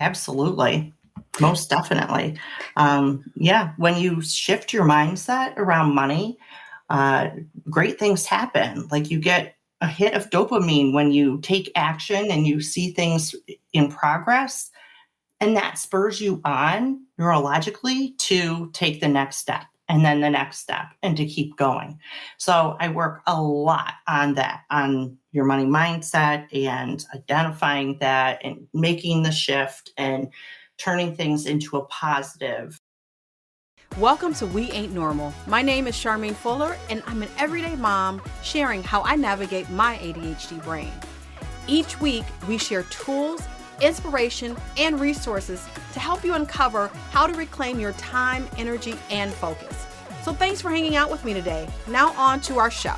Absolutely. Most definitely. Yeah, when you shift your mindset around money, uh, great things happen. Like you get a hit of dopamine when you take action and you see things in progress, and that spurs you on neurologically to take the next step and then the next step and to keep going. So I work a lot on that, on your money mindset and identifying that and making the shift and turning things into a positive. Welcome to We Ain't Normal. My name is Charmaine Fuller, and I'm an everyday mom sharing how I navigate my ADHD brain. Each week, we share tools, inspiration, and resources to help you uncover how to reclaim your time, energy, and focus. So thanks for hanging out with me today. Now on to our show.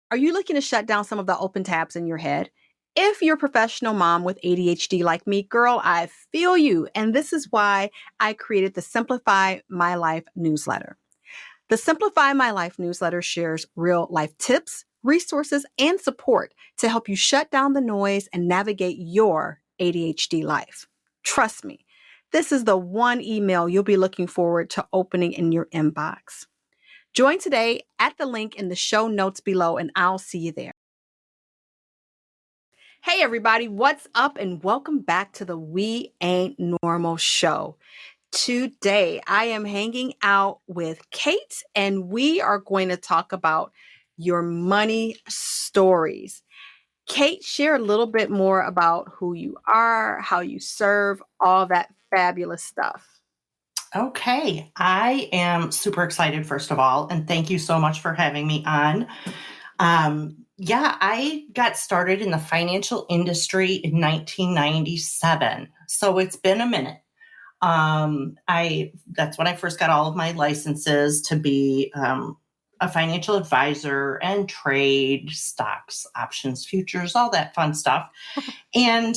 Are you looking to shut down some of the open tabs in your head? If you're a professional mom with ADHD like me, girl, I feel you. And this is why I created the Simplify My Life newsletter. The Simplify My Life newsletter shares real life tips, resources, and support to help you shut down the noise and navigate your ADHD life. Trust me, this is the one email you'll be looking forward to opening in your inbox. Join today at the link in the show notes below, and I'll see you there. Hey, everybody, what's up? And welcome back to the We Ain't Normal show. Today, I am hanging out with Kate, and we are going to talk about your money stories. Kate, share a little bit more about who you are, how you serve, all that fabulous stuff. Okay, I am super excited, first of all, and thank you so much for having me on. Yeah, I got started in the financial industry in 1997, so it's been a minute. That's when I first got all of my licenses to be a financial advisor and trade stocks, options, futures, all that fun stuff. And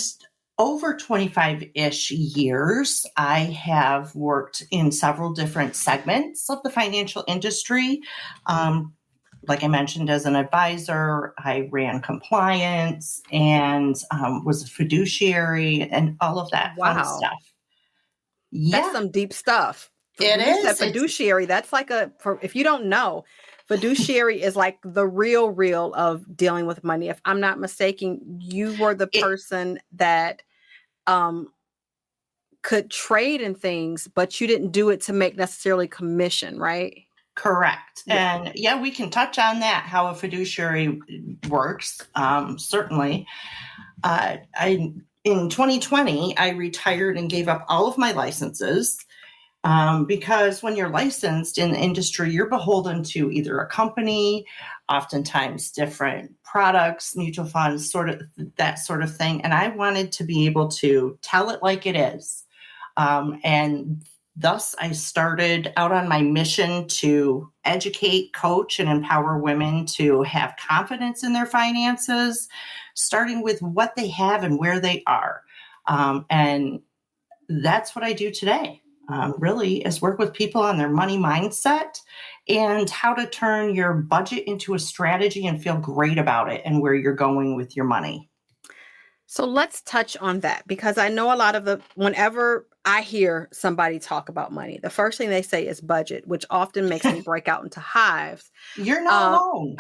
over 25-ish years, I have worked in several different segments of the financial industry. Like I mentioned, as an advisor, I ran compliance and was a fiduciary and all of that fun stuff. That's Yeah, some deep stuff. it When you said is. fiduciary, that's like if you don't know, fiduciary is like the real of dealing with money. If I'm not mistaken, you were the person that could trade in things, but you didn't do it to make necessarily commission, right? Correct. Yeah. And yeah, we can touch on that, how a fiduciary works, certainly. In 2020, I retired and gave up all of my licenses because when you're licensed in the industry, you're beholden to either a company, oftentimes different products, mutual funds, sort of that sort of thing. And I wanted to be able to tell it like it is. And thus, I started out on my mission to educate, coach, and empower women to have confidence in their finances, starting with what they have and where they are. And that's what I do today, really, is work with people on their money mindset and how to turn your budget into a strategy and feel great about it and where you're going with your money. So let's touch on that, because I know whenever I hear somebody talk about money, the first thing they say is budget, which often makes me break out into hives. You're not alone.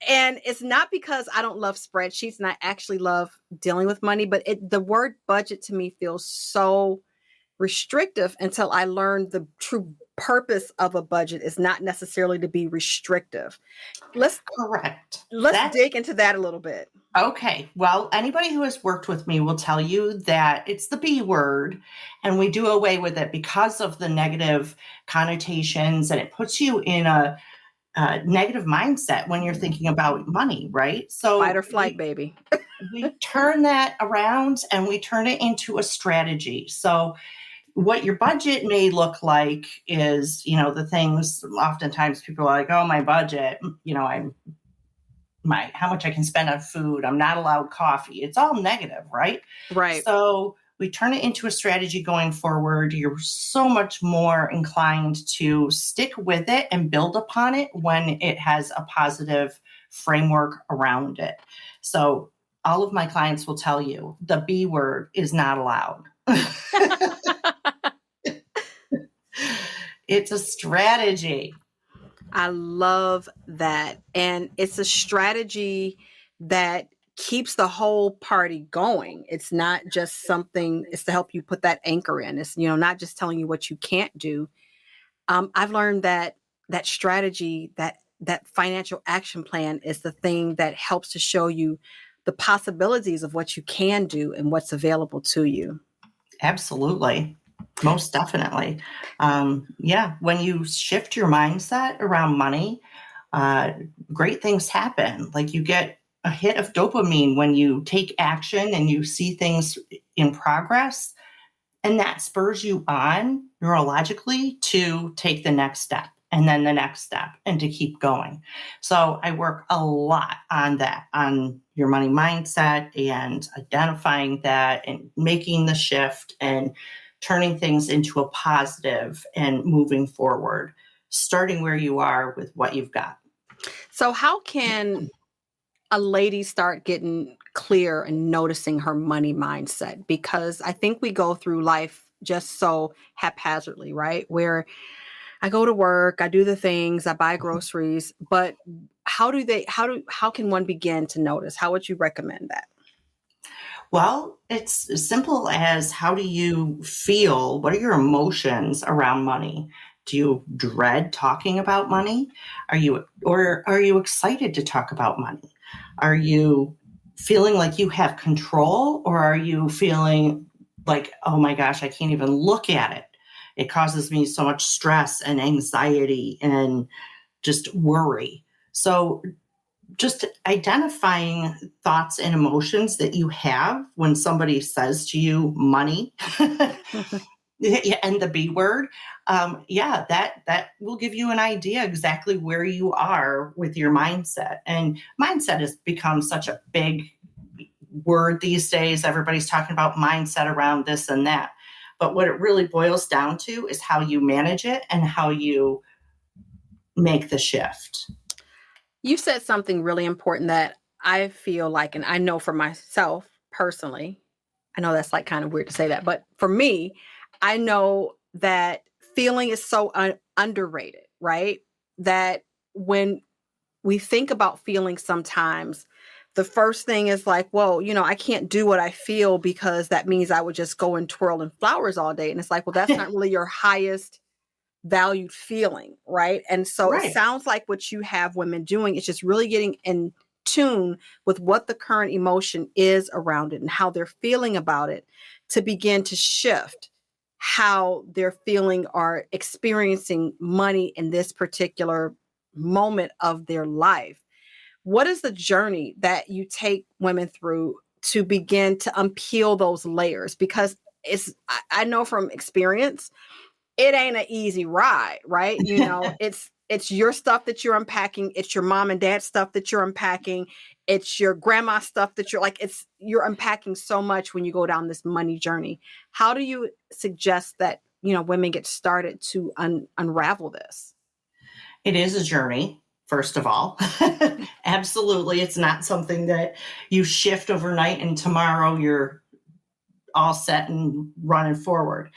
And it's not because I don't love spreadsheets and I actually love dealing with money, but the word budget to me feels so restrictive until I learned the true purpose of a budget is not necessarily to be restrictive. Correct. Let's dig into that a little bit. Okay. Well, anybody who has worked with me will tell you that it's the B word, and we do away with it because of the negative connotations, and it puts you in a negative mindset when you're thinking about money, right? So fight or flight, baby. We turn that around and we turn it into a strategy. So what your budget may look like is, the things oftentimes people are like, oh, my budget, how much I can spend on food. I'm not allowed coffee. It's all negative, right? Right. So we turn it into a strategy going forward. You're so much more inclined to stick with it and build upon it when it has a positive framework around it. So all of my clients will tell you the B word is not allowed. It's a strategy. I love that. And it's a strategy that keeps the whole party going. It's not just something, it's to help you put that anchor in. It's, not just telling you what you can't do. I've learned that strategy, that financial action plan is the thing that helps to show you the possibilities of what you can do and what's available to you. Absolutely. Most definitely. When you shift your mindset around money, great things happen. Like you get a hit of dopamine when you take action and you see things in progress, and that spurs you on neurologically to take the next step and then the next step and to keep going. So I work a lot on that, on your money mindset and identifying that and making the shift and turning things into a positive and moving forward, starting where you are with what you've got. So how can a lady start getting clear and noticing her money mindset? Because I think we go through life just so haphazardly, right? Where I go to work, I do the things, I buy groceries, but how can one begin to notice? How would you recommend that? Well, it's as simple as, how do you feel? What are your emotions around money? Do you dread talking about money? Are you excited to talk about money? Are you feeling like you have control, or are you feeling like, oh my gosh, I can't even look at it? It causes me so much stress and anxiety and just worry. So just identifying thoughts and emotions that you have when somebody says to you money and the B word, that will give you an idea exactly where you are with your mindset. And mindset has become such a big word these days. Everybody's talking about mindset around this and that. But what it really boils down to is how you manage it and how you make the shift. You said something really important that I feel like, and I know for myself personally, I know that's like kind of weird to say that, but for me, I know that feeling is so underrated, right? That when we think about feeling sometimes, the first thing is like, well, I can't do what I feel because that means I would just go and twirl in flowers all day. And it's like, well, that's not really your highest valued feeling, right? And so it Right. sounds like what you have women doing is just really getting in tune with what the current emotion is around it and how they're feeling about it, to begin to shift how they're feeling or experiencing money in this particular moment of their life. What is the journey that you take women through to begin to unpeel those layers? Because I know from experience, it ain't an easy ride, right? It's your stuff that you're unpacking. It's your mom and dad stuff that you're unpacking. It's your grandma stuff that you're unpacking so much when you go down this money journey. How do you suggest that, women get started to unravel this? It is a journey, first of all. Absolutely. It's not something that you shift overnight and tomorrow you're all set and running forward.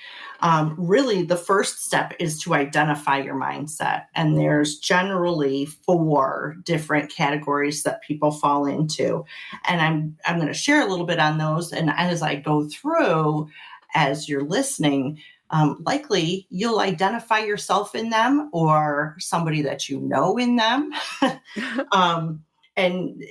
Really, the first step is to identify your mindset. And there's generally 4 different categories that people fall into. And I'm going to share a little bit on those. And as I go through, as you're listening, likely you'll identify yourself in them or somebody that you know in them. And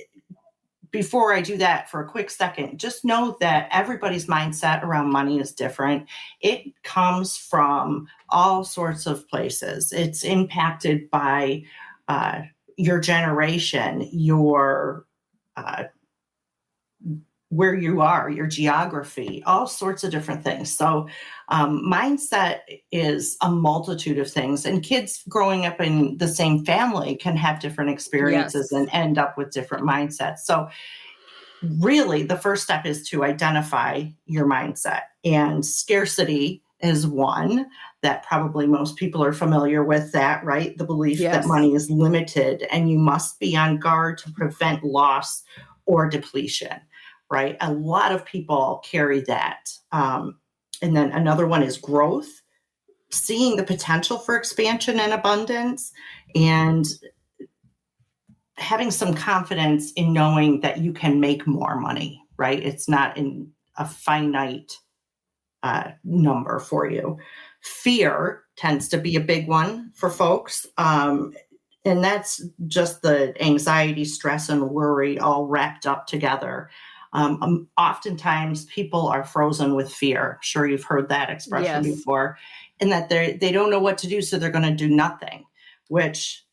before I do that, for a quick second, just know that everybody's mindset around money is different. It comes from all sorts of places. It's impacted by your generation, your where you are, your geography, all sorts of different things. So mindset is a multitude of things, and kids growing up in the same family can have different experiences Yes. and end up with different mindsets. So really, the first step is to identify your mindset, and scarcity is one that probably most people are familiar with, that, right? The belief that money is limited and you must be on guard to prevent loss or depletion. right? A lot of people carry that. And then another one is growth, seeing the potential for expansion and abundance, and having some confidence in knowing that you can make more money, right? It's not in a finite number for you. Fear tends to be a big one for folks. And that's just the anxiety, stress, and worry all wrapped up together. Oftentimes people are frozen with fear. Sure, you've heard that expression Yes. before, and that they don't know what to do, so they're going to do nothing, which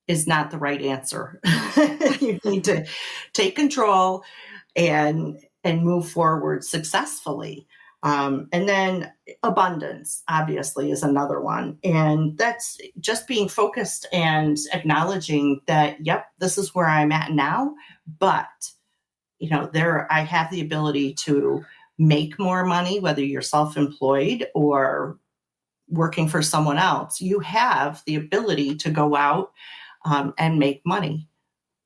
is not the right answer. You need to take control and move forward successfully. And then abundance, obviously, is another one. And that's just being focused and acknowledging that, yep, this is where I'm at now, but I have the ability to make more money, whether you're self-employed or working for someone else. You have the ability to go out and make money.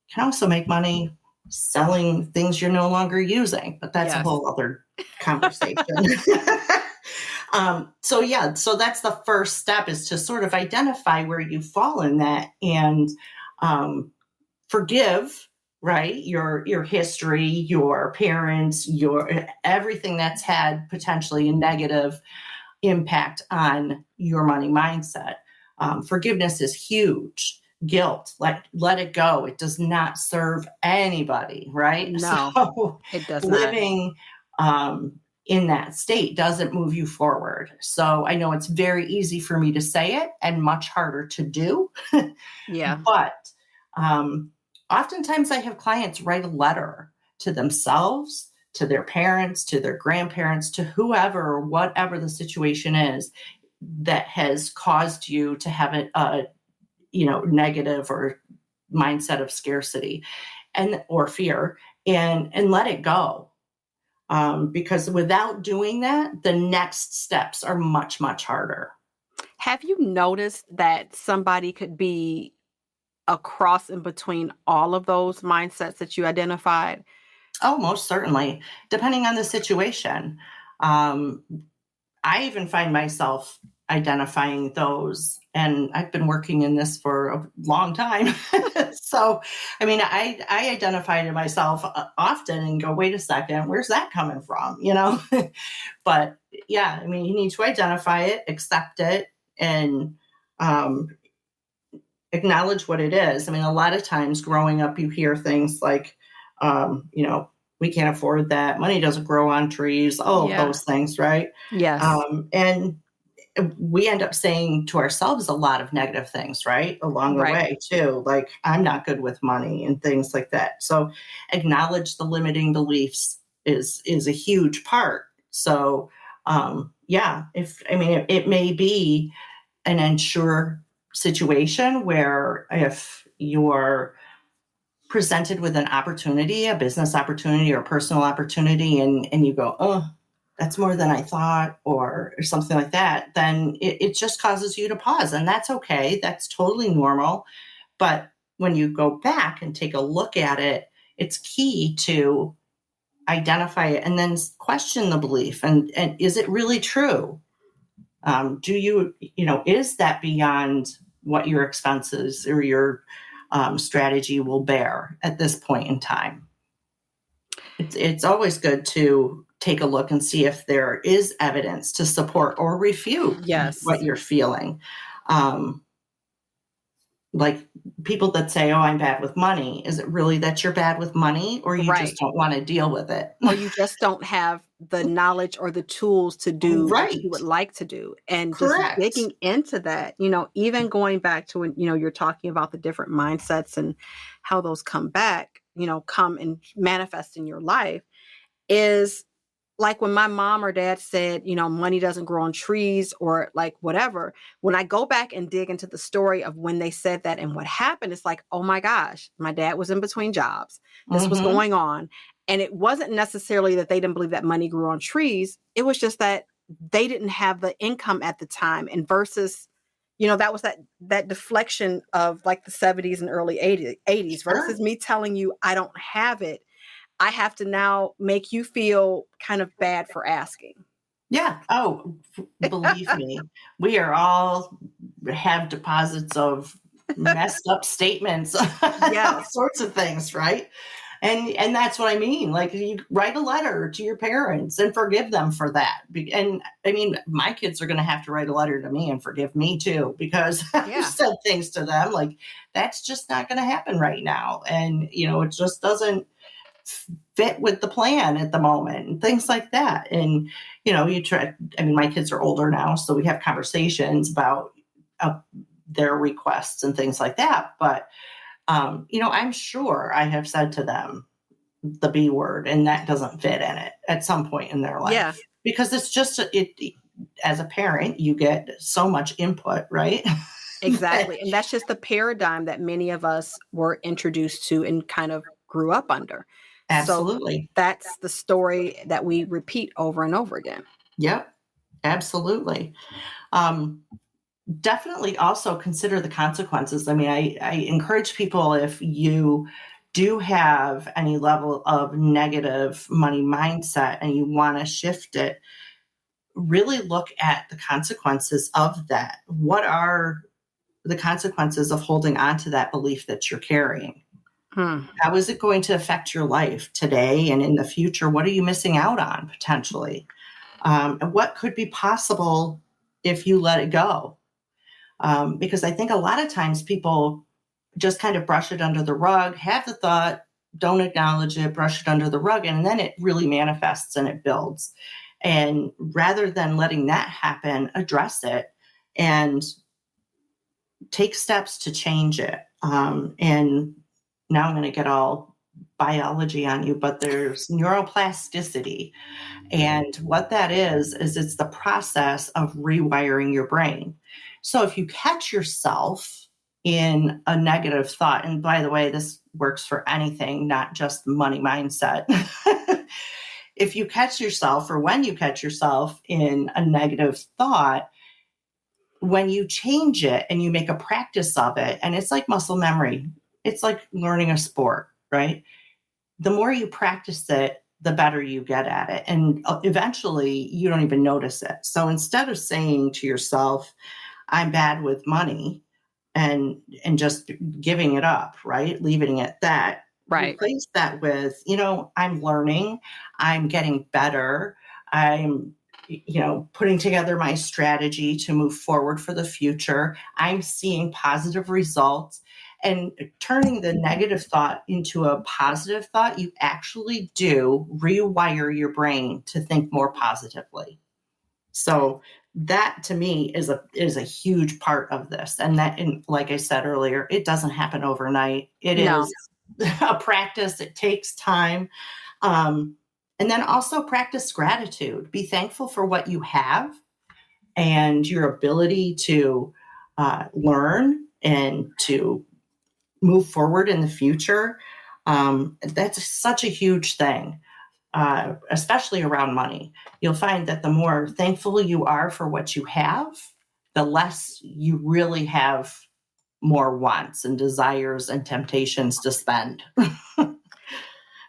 You can also make money selling things you're no longer using, but that's a whole other conversation. So that's the first step, is to sort of identify where you fall in that, and forgive, right? Your history, your parents, your everything that's had potentially a negative impact on your money mindset. Forgiveness is huge. Guilt, let it go. It does not serve anybody, right? No, so it does living in that state doesn't move you forward. So I know it's very easy for me to say it and much harder to do. Yeah. But oftentimes I have clients write a letter to themselves, to their parents, to their grandparents, to whoever or whatever the situation is that has caused you to have a negative or mindset of scarcity or fear, and let it go. Because without doing that, the next steps are much, much harder. Have you noticed that somebody could be a cross in between all of those mindsets that you identified? Oh, most certainly, depending on the situation. I even find myself identifying those, and I've been working in this for a long time. So, I mean, I identify to myself often and go, wait a second, where's that coming from? But yeah, I mean, you need to identify it, accept it, and acknowledge what it is. I mean, a lot of times growing up, you hear things like, we can't afford that. Money doesn't grow on trees. Those things, right? Yes. And we end up saying to ourselves a lot of negative things, right? Along the way too, like, I'm not good with money and things like that. So acknowledge the limiting beliefs is a huge part. So, it may be an unsure situation where if you're presented with an opportunity, a business opportunity or personal opportunity, and you go, oh, that's more than I thought, or something like that, then it just causes you to pause. And that's okay. That's totally normal. But when you go back and take a look at it, it's key to identify it and then question the belief. And is it really true? Is that beyond what your expenses or your strategy will bear at this point in time? It's always good to take a look and see if there is evidence to support or refute what you're feeling. Like people that say, oh, I'm bad with money. Is it really that you're bad with money, or you just don't want to deal with it? Or you just don't have the knowledge or the tools to do what you would like to do. And just digging into that, even going back to when, you're talking about the different mindsets and how those come back, come and manifest in your life, is like when my mom or dad said, money doesn't grow on trees, or like whatever. When I go back and dig into the story of when they said that and what happened, it's like, oh my gosh, my dad was in between jobs. This was going on. And it wasn't necessarily that they didn't believe that money grew on trees. It was just that they didn't have the income at the time. And versus, that was that deflection of like the 70s and early 80s versus me telling you I don't have it. I have to now make you feel kind of bad for asking. Yeah. Oh, believe me, we are all have deposits of messed up statements, all Yes. sorts of things, right? And that's what I mean. Like, you write a letter to your parents and forgive them for that. And I mean, my kids are going to have to write a letter to me and forgive me too, because I've Yeah. said things to them like, that's just not going to happen right now. And, it just doesn't fit with the plan at the moment and things like that. And, you try, I mean, my kids are older now, so we have conversations about their requests and things like that. But, I'm sure I have said to them the B word, and that doesn't fit in it at some point in their life. Yeah. Because it's just, as a parent, you get so much input, right? Exactly. And that's just the paradigm that many of us were introduced to and kind of grew up under. So Absolutely. that's the story that we repeat over and over again. Yep. Absolutely. Definitely also consider the consequences. I mean, I encourage people, if you do have any level of negative money mindset and you want to shift it, really look at the consequences of that. What are the consequences of holding on to that belief that you're carrying? How is it going to affect your life today and in the future? What are you missing out on potentially? And what could be possible if you let it go? Because I think a lot of times people just kind of brush it under the rug, have the thought, don't acknowledge it, brush it under the rug, and then it really manifests and it builds. And rather than letting that happen, address it and take steps to change it. And now I'm going to get all biology on you, but there's neuroplasticity. And what that is it's the process of rewiring your brain. So if you catch yourself in a negative thought, and by the way, this works for anything, not just money mindset. If you catch yourself, or when you catch yourself in a negative thought, when you change it and you make a practice of it, and it's like muscle memory, it's like learning a sport, right? The more you practice it, the better you get at it. And eventually you don't even notice it. So instead of saying to yourself, I'm bad with money, and just giving it up, right? Leaving it at that. Right. Replace that with, I'm learning, I'm getting better, I'm putting together my strategy to move forward for the future. I'm seeing positive results. And turning the negative thought into a positive thought, you actually do rewire your brain to think more positively. So that to me is a huge part of this. And that, and like I said earlier, it doesn't happen overnight. It No. is a practice. It takes time. And then also practice gratitude. Be thankful for what you have and your ability to learn and to move forward in the future. That's such a huge thing, especially around money. You'll find that the more thankful you are for what you have, the less you really have more wants and desires and temptations to spend.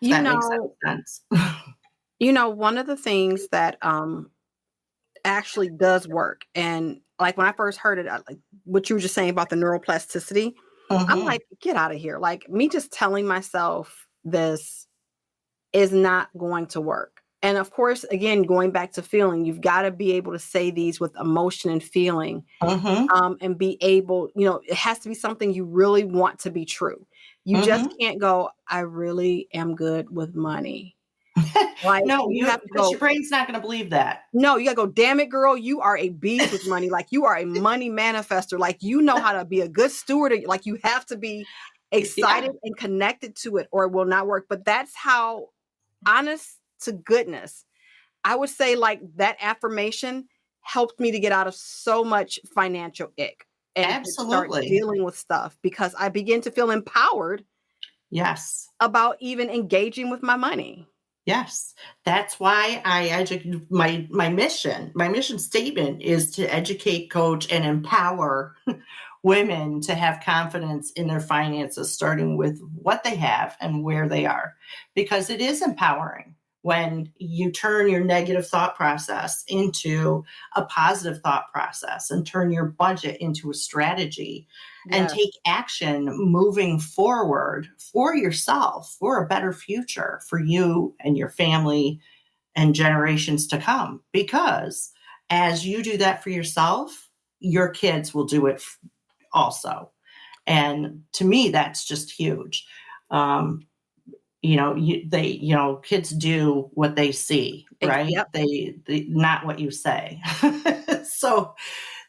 You That makes know, sense. one of the things that actually does work, and like when I first heard it, like what you were just saying about the neuroplasticity, I'm Mm-hmm. like, get out of here. Like, me just telling myself this is not going to work. And of course, again, going back to feeling, you've got to be able to say these with emotion and feeling, Mm-hmm. and be able, it has to be something you really want to be true. You just Mm-hmm. can't go, I really am good with money. Like, No, you have to because go, your brain's not going to believe that. no, you gotta go, damn it, girl, you are a beast with money. Like, you are a money manifester. Like, you know how to be a good steward. Like, you have to be Yeah, excited and connected to it, or it will not work. But that's how, honest to goodness, I would say, like, that affirmation helped me to get out of so much financial ick and to start absolutely. dealing with stuff, because I begin to feel empowered Yes. about even engaging with my money. Yes. That's why I educate my mission. My mission statement is to educate, coach, and empower women to have confidence in their finances, starting with what they have and where they are, because it is empowering when you turn your negative thought process into a positive thought process and turn your budget into a strategy and take action moving forward for yourself, for a better future for you and your family and generations to come. Because as you do that for yourself, your kids will do it also. And to me, that's just huge. Kids do what they see, right? Yep. They not what you say. So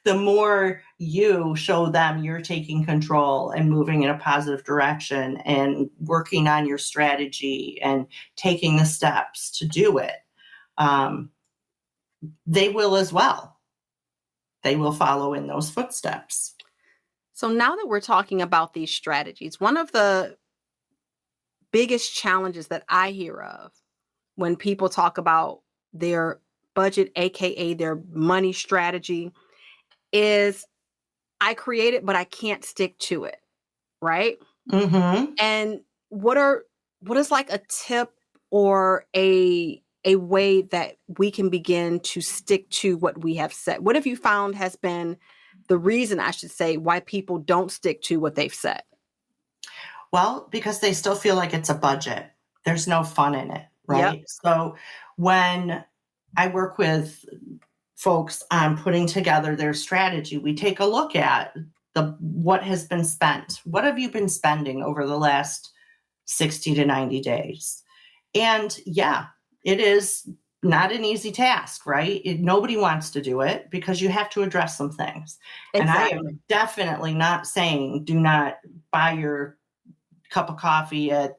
the more you show them you're taking control and moving in a positive direction and working on your strategy and taking the steps to do it, they will as well. They will follow in those footsteps. So now that we're talking about these strategies, one of the biggest challenges that I hear of when people talk about their budget, aka their money strategy, is I create it, but I can't stick to it. Right. Mm-hmm. And what is like a tip or a way that we can begin to stick to what we have set? What have you found has been the reason, I should say, why people don't stick to what they've set? Well, because they still feel like it's a budget. There's no fun in it, right? Yep. So when I work with folks on putting together their strategy, we take a look at what has been spent. What have you been spending over the last 60 to 90 days? And yeah, it is not an easy task, right? Nobody wants to do it because you have to address some things. Exactly. And I am definitely not saying do not buy your cup of coffee at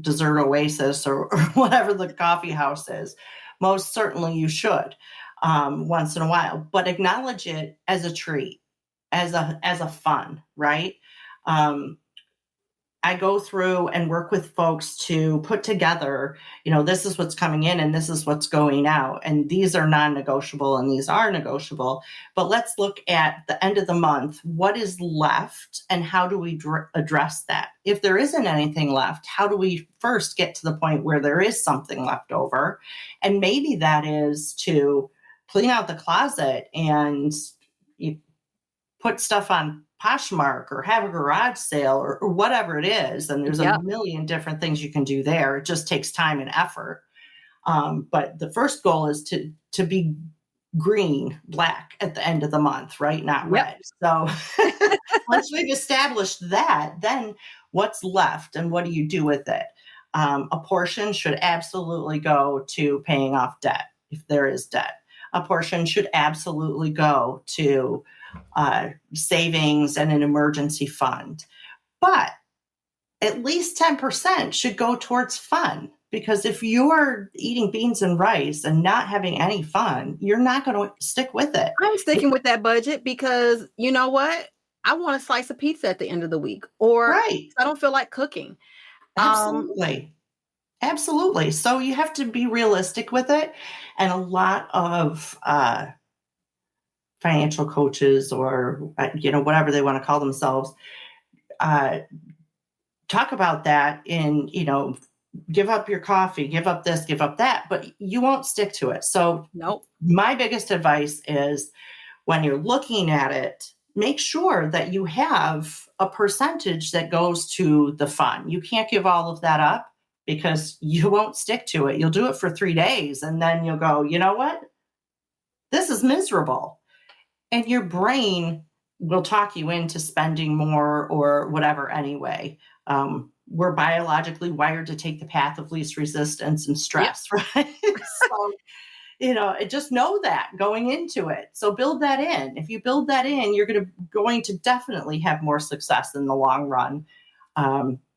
Dessert Oasis or whatever the coffee house is. Most certainly you should once in a while, but acknowledge it as a treat, as a fun, right? I go through and work with folks to put together, this is what's coming in and this is what's going out. And these are non-negotiable and these are negotiable. But let's look at the end of the month. What is left and how do we address that? If there isn't anything left, how do we first get to the point where there is something left over? And maybe that is to clean out the closet and put stuff on Poshmark or have a garage sale or whatever it is. And there's a million different things you can do there. It just takes time and effort. But the first goal is to be black at the end of the month, right? Not red. So once we've established that, then what's left and what do you do with it? A portion should absolutely go to paying off debt if there is debt. A portion should absolutely go to savings and an emergency fund. But at least 10% should go towards fun, because if you're eating beans and rice and not having any fun, you're not going to stick with it. I'm sticking with that budget because you know what? I want a slice of pizza at the end of the week, or I don't feel like cooking. Absolutely. Absolutely. So you have to be realistic with it. And a lot of financial coaches or, whatever they want to call themselves, talk about that in, give up your coffee, give up this, give up that, but you won't stick to it. So my biggest advice is when you're looking at it, make sure that you have a percentage that goes to the fun. You can't give all of that up because you won't stick to it. You'll do it for 3 days and then you'll go, you know what? This is miserable. And your brain will talk you into spending more or whatever anyway. We're biologically wired to take the path of least resistance and stress, right? So, just know that going into it. So build that in. If you build that in, you're going to definitely have more success in the long run.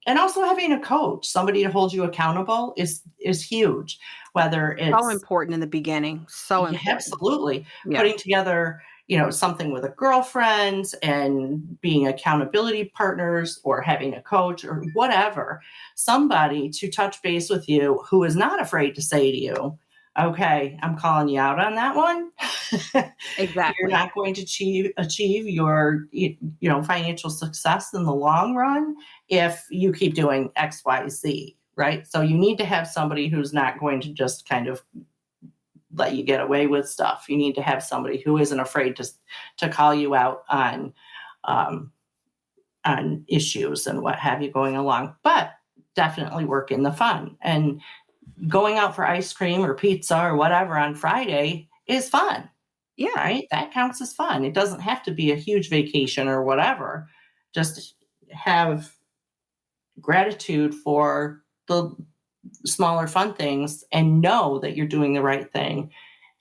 And also having a coach, somebody to hold you accountable is huge. Whether it's so important in the beginning. So important. Absolutely. Yeah. Putting together, something with a girlfriend and being accountability partners or having a coach or whatever, somebody to touch base with you who is not afraid to say to you, okay, I'm calling you out on that one. You're Exactly. not going to achieve your financial success in the long run if you keep doing XYZ, right? So you need to have somebody who's not going to just kind of let you get away with stuff. You need to have somebody who isn't afraid to call you out um, on issues and what have you going along. But definitely work in the fun, and going out for ice cream or pizza or whatever on Friday is fun, Yeah. right? That counts as fun. It doesn't have to be a huge vacation or whatever. Just have gratitude for the smaller fun things and know that you're doing the right thing,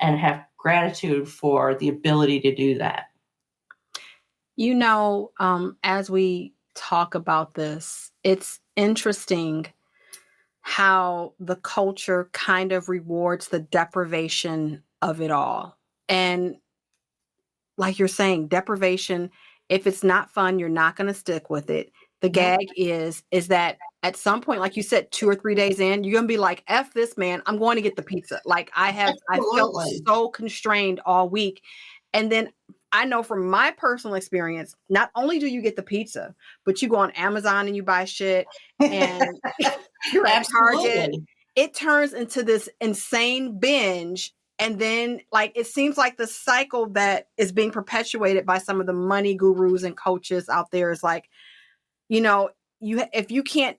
and have gratitude for the ability to do that. As we talk about this, it's interesting how the culture kind of rewards the deprivation of it all. And like you're saying, deprivation, if it's not fun, you're not going to stick with it. The Yep, gag is that at some point, like you said, 2 or 3 days in, you're going to be like, F this, man, I'm going to get the pizza. Like I felt absolutely. so constrained all week. And then I know from my personal experience, not only do you get the pizza, but you go on Amazon and you buy shit, and you're at Target. Absolutely. It turns into this insane binge. And then, like, it seems like the cycle that is being perpetuated by some of the money gurus and coaches out there is like, you know, if you can't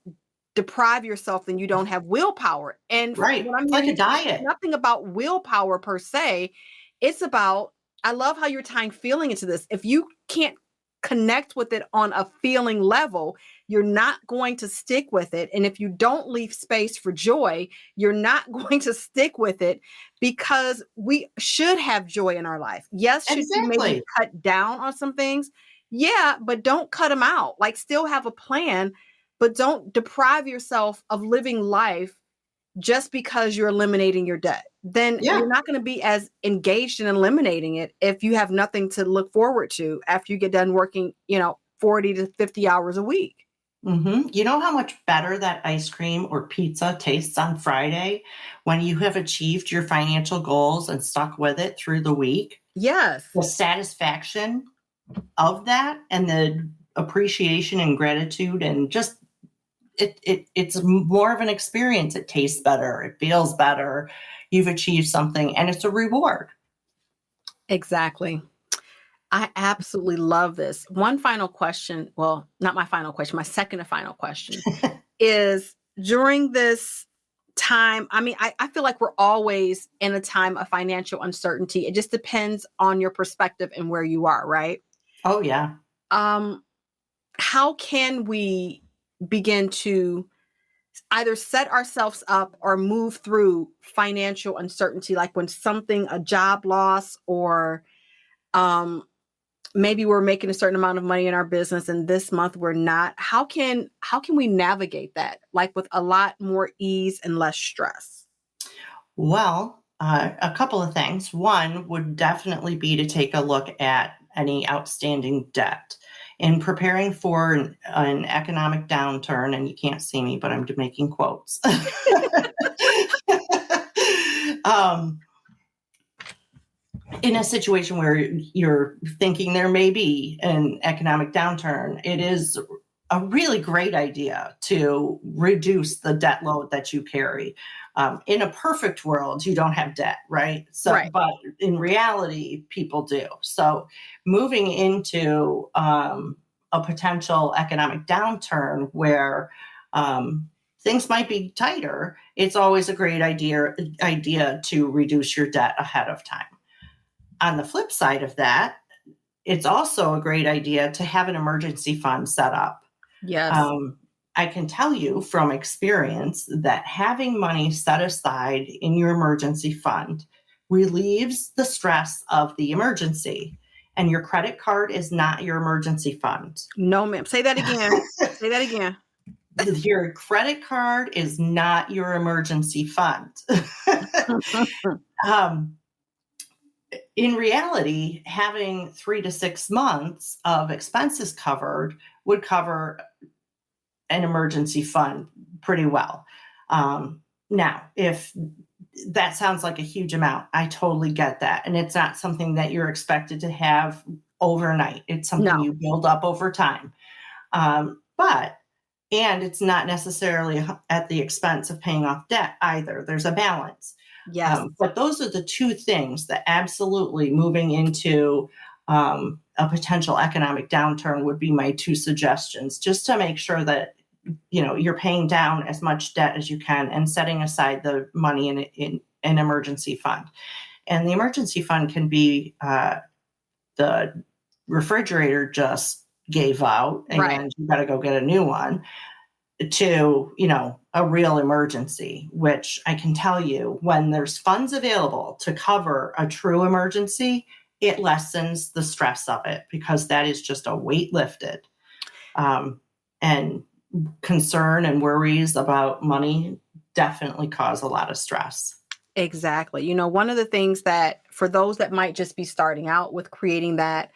deprive yourself, then you don't have willpower. And from Right. what I'm It's hearing like a you say, it's diet. nothing about willpower per se. It's about, I love how you're tying feeling into this. If you can't connect with it on a feeling level, you're not going to stick with it. And if you don't leave space for joy, you're not going to stick with it, because we should have joy in our life. Yes, should you maybe Exactly. cut down on some things? Yeah, but don't cut them out. Like, still have a plan, but don't deprive yourself of living life just because you're eliminating your debt. Then Yeah. you're not going to be as engaged in eliminating it if you have nothing to look forward to after you get done working, 40 to 50 hours a week. You know how much better that ice cream or pizza tastes on Friday when you have achieved your financial goals and stuck with it through the week? Yes, The satisfaction of that, and the appreciation and gratitude, and just it's more of an experience. It tastes better, it feels better, you've achieved something, and it's a reward. exactly. I absolutely love this. One final question. Well, not my final question, my second and final question is, during this time, I mean, I feel like we're always in a time of financial uncertainty. It just depends on your perspective and where you are, right? Oh yeah. Um, how can we begin to either set ourselves up or move through financial uncertainty, like when something, a job loss, or um, maybe we're making a certain amount of money in our business and this month we're not? How can we navigate that, like, with a lot more ease and less stress? Well, a couple of things. One would definitely be to take a look at any outstanding debt. In preparing for an economic downturn, and you can't see me, but I'm making quotes. um, in a situation where you're thinking there may be an economic downturn, it is a really great idea to reduce the debt load that you carry. In a perfect world, you don't have debt, right? So, Right. but in reality, people do. So, moving into a potential economic downturn where things might be tighter, it's always a great idea to reduce your debt ahead of time. On the flip side of that, it's also a great idea to have an emergency fund set up. Yes. Um, I can tell you from experience that having money set aside in your emergency fund relieves the stress of the emergency. And your credit card is not your emergency fund. No, ma'am. Say that again. Say that again. Your credit card is not your emergency fund. um, in reality, having 3 to 6 months of expenses covered would cover an emergency fund pretty well. Now, if that sounds like a huge amount. I totally get that. And it's not something that you're expected to have overnight. It's something No. you build up over time. And it's not necessarily at the expense of paying off debt either. There's a balance. Yes. But those are the two things that absolutely moving into a potential economic downturn would be my two suggestions, just to make sure that you're paying down as much debt as you can and setting aside the money in an emergency fund. And the emergency fund can be the refrigerator just gave out and Right. you got to go get a new one, to a real emergency, which I can tell you, when there's funds available to cover a true emergency, it lessens the stress of it, because that is just a weight lifted. And concern and worries about money definitely cause a lot of stress. Exactly. One of the things that for those that might just be starting out with creating that,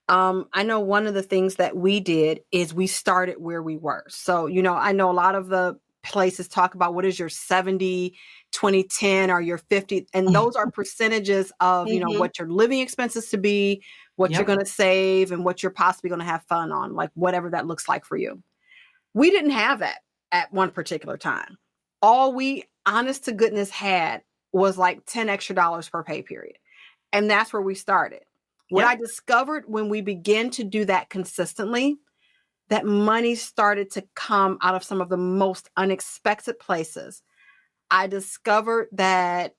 I know one of the things that we did is we started where we were. So, I know a lot of the places talk about what is your 70, 20, 10, or your 50. And those are percentages of, Mm-hmm. what your living expenses to be, what you're Yep. going to save, and what you're possibly going to have fun on, like whatever that looks like for you. We didn't have that at one particular time. All we, honest to goodness, had was like $10 extra per pay period. And that's where we started. What I Yep. discovered when we began to do that consistently, that money started to come out of some of the most unexpected places. I discovered that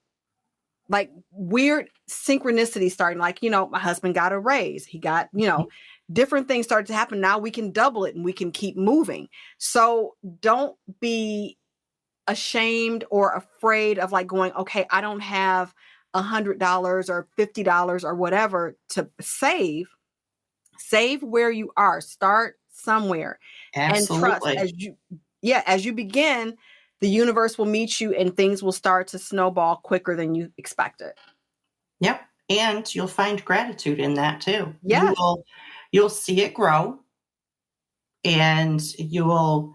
like weird synchronicity starting, like, my husband got a raise. He got, different things started to happen. Now we can double it and we can keep moving. So don't be ashamed or afraid of like going, okay, I don't have $100 or $50 or whatever to save. Save where you are. Start somewhere and trust Absolutely. as you begin, the universe will meet you and things will start to snowball quicker than you expected. Yep. And you'll find gratitude in that too. Yes. You'll see it grow, and you will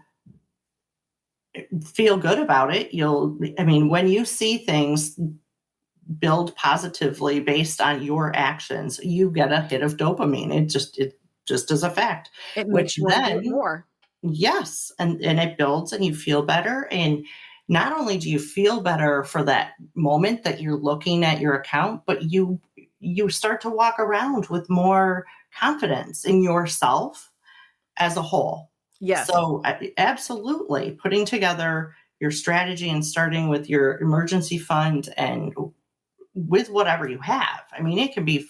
feel good about it. When you see things build positively based on your actions, you get a hit of dopamine. It just is a fact, It makes which you want to do it then, more. yes, and it builds and you feel better. And not only do you feel better for that moment that you're looking at your account, but you start to walk around with more confidence in yourself as a whole. Yes. So absolutely putting together your strategy and starting with your emergency fund and with whatever you have. It can be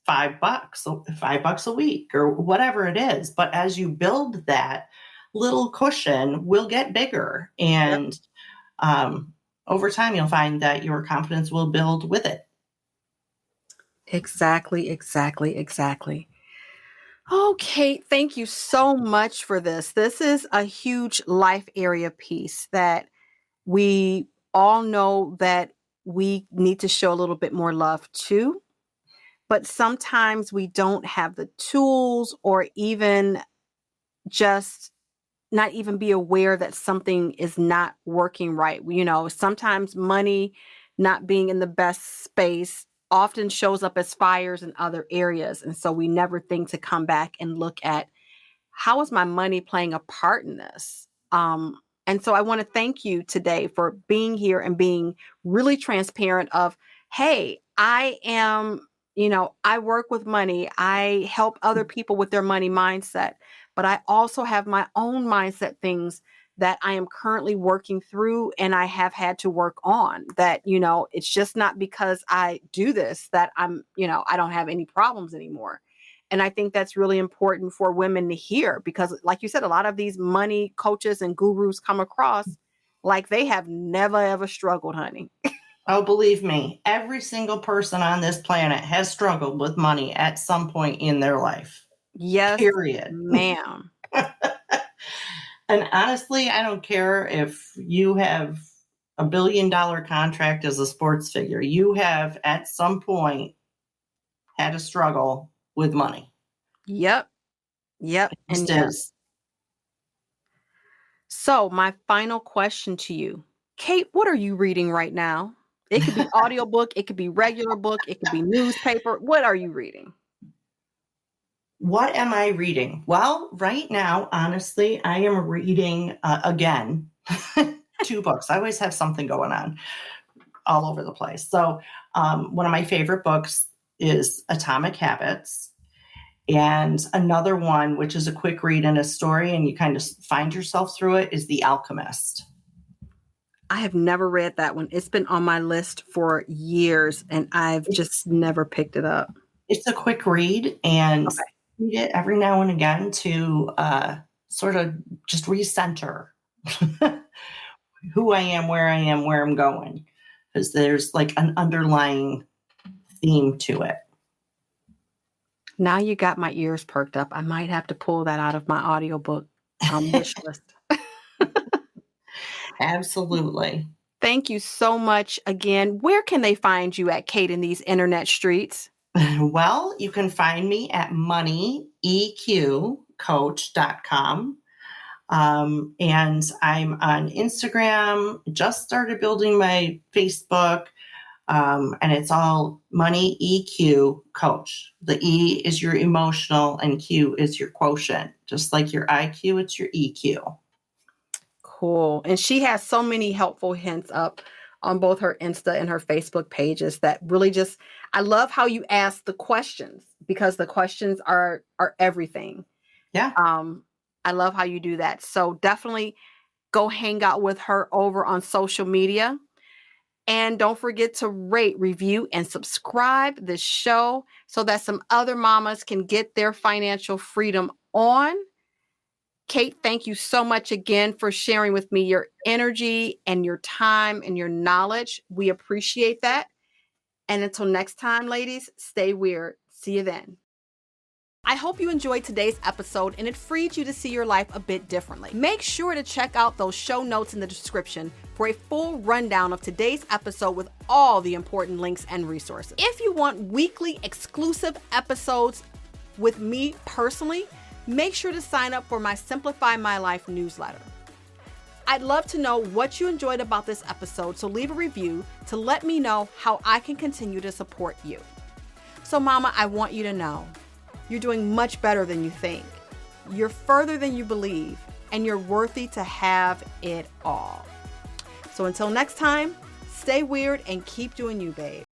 $5 a week or whatever it is. But as you build that, little cushion will get bigger. Yep. And over time, you'll find that your confidence will build with it. Exactly, exactly, exactly. Okay, thank you so much for this. This is a huge life area piece that we all know that we need to show a little bit more love to, but sometimes we don't have the tools or even just not even be aware that something is not working right. Sometimes money not being in the best space often shows up as fires in other areas. And so we never think to come back and look at how is my money playing a part in this? And so I want to thank you today for being here and being really transparent of, hey, I work with money. I help other people with their money mindset, but I also have my own mindset things that I am currently working through and I have had to work on that, it's just not because I do this that I don't have any problems anymore. And I think that's really important for women to hear because, like you said, a lot of these money coaches and gurus come across like they have never, ever struggled, honey. Oh, believe me, every single person on this planet has struggled with money at some point in their life, Yes, period. ma'am. And honestly, I don't care if you have $1 billion contract as a sports figure, you have at some point had a struggle with money. Yep. Yep. It And just yes. is. So, my final question to you, Kate, what are you reading right now? It could be audiobook, it could be regular book, it could be newspaper. What are you reading? What am I reading? Well, right now, honestly, I am reading again 2 books. I always have something going on all over the place. So one of my favorite books is Atomic Habits. And another one, which is a quick read and a story, and you kind of find yourself through it, is The Alchemist. I have never read that one. It's been on my list for years, and I've just never picked it up. It's a quick read, and Okay. read it every now and again to sort of just recenter who I am, where I'm going, because there's like an underlying theme to it. Now you got my ears perked up. I might have to pull that out of my audiobook wish list. Absolutely. Thank you so much again. Where can they find you at, Kate, in these internet streets? Well, you can find me at moneyeqcoach.com. And I'm on Instagram, just started building my Facebook, and it's all Money EQ Coach. The E is your emotional and Q is your quotient. Just like your IQ, it's your EQ. Cool. And she has so many helpful hints up on both her Insta and her Facebook pages that really just, I love how you ask the questions, because the questions are everything. Yeah. I love how you do that. So definitely go hang out with her over on social media. And don't forget to rate, review, and subscribe this show so that some other mamas can get their financial freedom on. Kate, thank you so much again for sharing with me your energy and your time and your knowledge. We appreciate that. And until next time, ladies, stay weird. See you then. I hope you enjoyed today's episode and it freed you to see your life a bit differently. Make sure to check out those show notes in the description for a full rundown of today's episode with all the important links and resources. If you want weekly exclusive episodes with me personally, make sure to sign up for my Simplify My Life newsletter. I'd love to know what you enjoyed about this episode, so leave a review to let me know how I can continue to support you. So mama, I want you to know you're doing much better than you think. You're further than you believe, and you're worthy to have it all. So until next time, stay weird and keep doing you, babe.